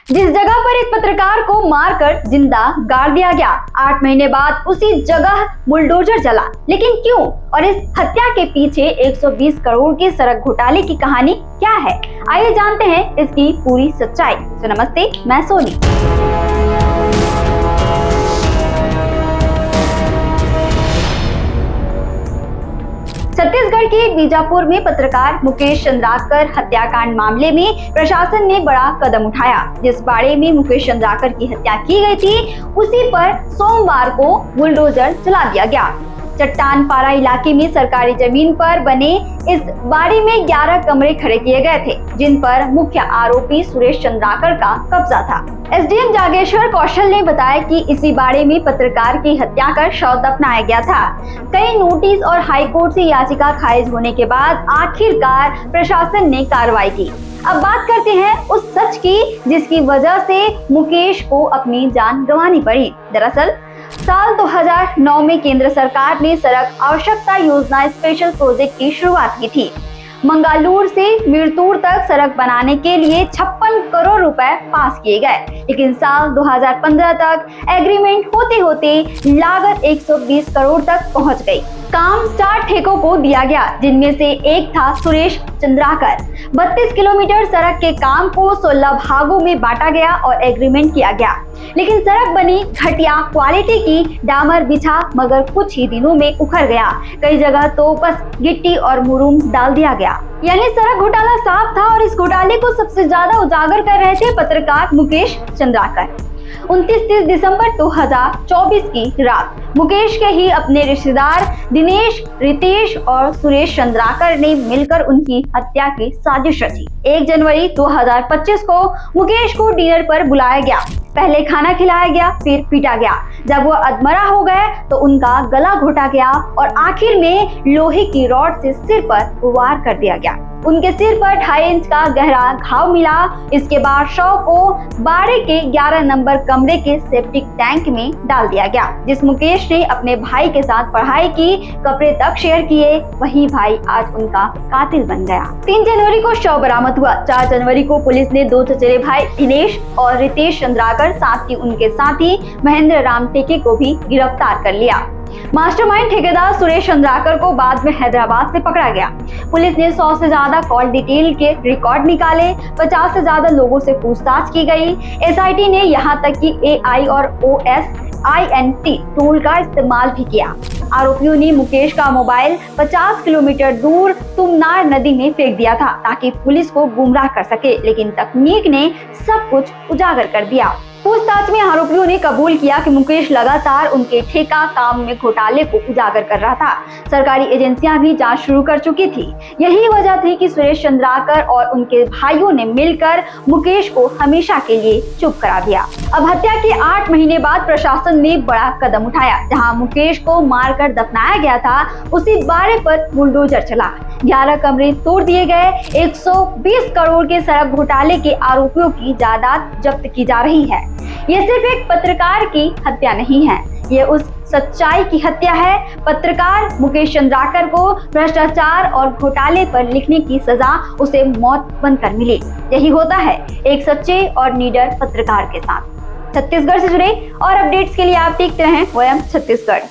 जिस जगह पर एक पत्रकार को मारकर जिंदा गाड़ दिया गया। 8 महीने बाद उसी जगह बुलडोजर चला, लेकिन क्यों? और इस हत्या के पीछे 120 करोड़ के सड़क घोटाले की कहानी क्या है? आइए जानते हैं इसकी पूरी सच्चाई। तो नमस्ते, मैं सोनी। छत्तीसगढ़ के बीजापुर में पत्रकार मुकेश चंद्राकर हत्याकांड मामले में प्रशासन ने बड़ा कदम उठाया। जिस बाड़े में मुकेश चंद्राकर की हत्या की गई थी, उसी पर सोमवार को बुलडोजर चला दिया गया। चट्टानपारा इलाके में सरकारी जमीन पर बने इस बाड़ी में 11 कमरे खड़े किए गए थे, जिन पर मुख्य आरोपी सुरेश चंद्राकर का कब्जा था। एसडीएम जागेश्वर कौशल ने बताया कि इसी बाड़े में पत्रकार की हत्या कर शव दफनाया गया था। कई नोटिस और हाईकोर्ट से याचिका खारिज होने के बाद आखिरकार प्रशासन ने कार्रवाई की। अब बात करते हैं उस सच की जिसकी वजह से मुकेश को अपनी जान गंवानी पड़ी। दरअसल साल 2009 में केंद्र सरकार ने सड़क आवश्यकता योजना स्पेशल प्रोजेक्ट की शुरुआत की थी। मंगालूर से मिरतूर तक सड़क बनाने के लिए 56 करोड़ रुपए पास किए गए, लेकिन साल 2015 तक एग्रीमेंट होते होते लागत 120 करोड़ तक पहुंच गई। काम 4 ठेकों को दिया गया, जिनमें से एक था सुरेश चंद्राकर। 32 किलोमीटर सड़क के काम को 16 भागों में बांटा गया और एग्रीमेंट किया गया, लेकिन सड़क बनी घटिया क्वालिटी की, डामर बिछा मगर कुछ ही दिनों में उखड़ गया। कई जगह तो बस गिट्टी और मुरूम डाल दिया गया। यानी सड़क घोटाला साफ था और इस घोटाले को सबसे ज्यादा उजागर कर रहे थे पत्रकार मुकेश चंद्राकर। 29 दिसंबर 2024 की रात मुकेश के ही अपने रिश्तेदार दिनेश, रितेश और सुरेश चंद्राकर ने मिलकर उनकी हत्या की साजिश रची। 1 जनवरी 2025 को मुकेश को डिनर पर बुलाया गया। पहले खाना खिलाया गया, फिर पीटा गया। जब वो अधमरा हो गए तो उनका गला घोटा गया और आखिर में लोहे की रॉड से सिर पर वार कर दिया गया। उनके सिर पर 2.5 इंच का गहरा घाव मिला। इसके बाद शव को बाड़े के 11 नंबर कमरे के सेप्टिक टैंक में डाल दिया गया। जिस मुकेश ने अपने भाई के साथ पढ़ाई की, कपड़े तक शेयर किए, वही भाई आज उनका कातिल बन गया। 3 जनवरी को शव बरामद हुआ। 4 जनवरी को पुलिस ने 2 चचेरे भाई दिनेश और रितेश चंद्राकर, साथ ही उनके साथी महेंद्र राम टेके को भी गिरफ्तार कर लिया। मास्टरमाइंड ठेकेदार सुरेश चंद्राकर को बाद में हैदराबाद से पकड़ा गया। पुलिस ने 100 से ज्यादा कॉल डिटेल के रिकॉर्ड निकाले, 50 से ज्यादा लोगों से पूछताछ की गई। एसआईटी ने यहां तक कि एआई और OSINT टूल का इस्तेमाल भी किया। आरोपियों ने मुकेश का मोबाइल 50 किलोमीटर दूर तुमनार नदी में फेंक दिया था ताकि पुलिस को गुमराह कर सके, लेकिन तकनीक ने सब कुछ उजागर कर दिया। पूछताछ में आरोपियों ने कबूल किया कि मुकेश लगातार उनके ठेका काम में घोटाले को उजागर कर रहा था। सरकारी एजेंसियां भी जांच शुरू कर चुकी थी। यही वजह थी कि सुरेश चंद्राकर और उनके भाइयों ने मिलकर मुकेश को हमेशा के लिए चुप करा दिया। अब हत्या के 8 महीने बाद प्रशासन ने बड़ा कदम उठाया। जहां मुकेश को मारकर दफनाया गया था, उसी बाड़े पर बुलडोजर चला। 11 कमरे तोड़ दिए गए। 120 करोड़ के सड़क घोटाले के आरोपियों की जायदाद जब्त की जा रही है। ये सिर्फ एक पत्रकार की हत्या नहीं है, ये उस सच्चाई की हत्या है। पत्रकार मुकेश चंद्राकर को भ्रष्टाचार और घोटाले पर लिखने की सजा उसे मौत बनकर मिली। यही होता है एक सच्चे और निडर पत्रकार के साथ। छत्तीसगढ़ से जुड़े और अपडेट्स के लिए आप देखते रहें वोयम छत्तीसगढ़।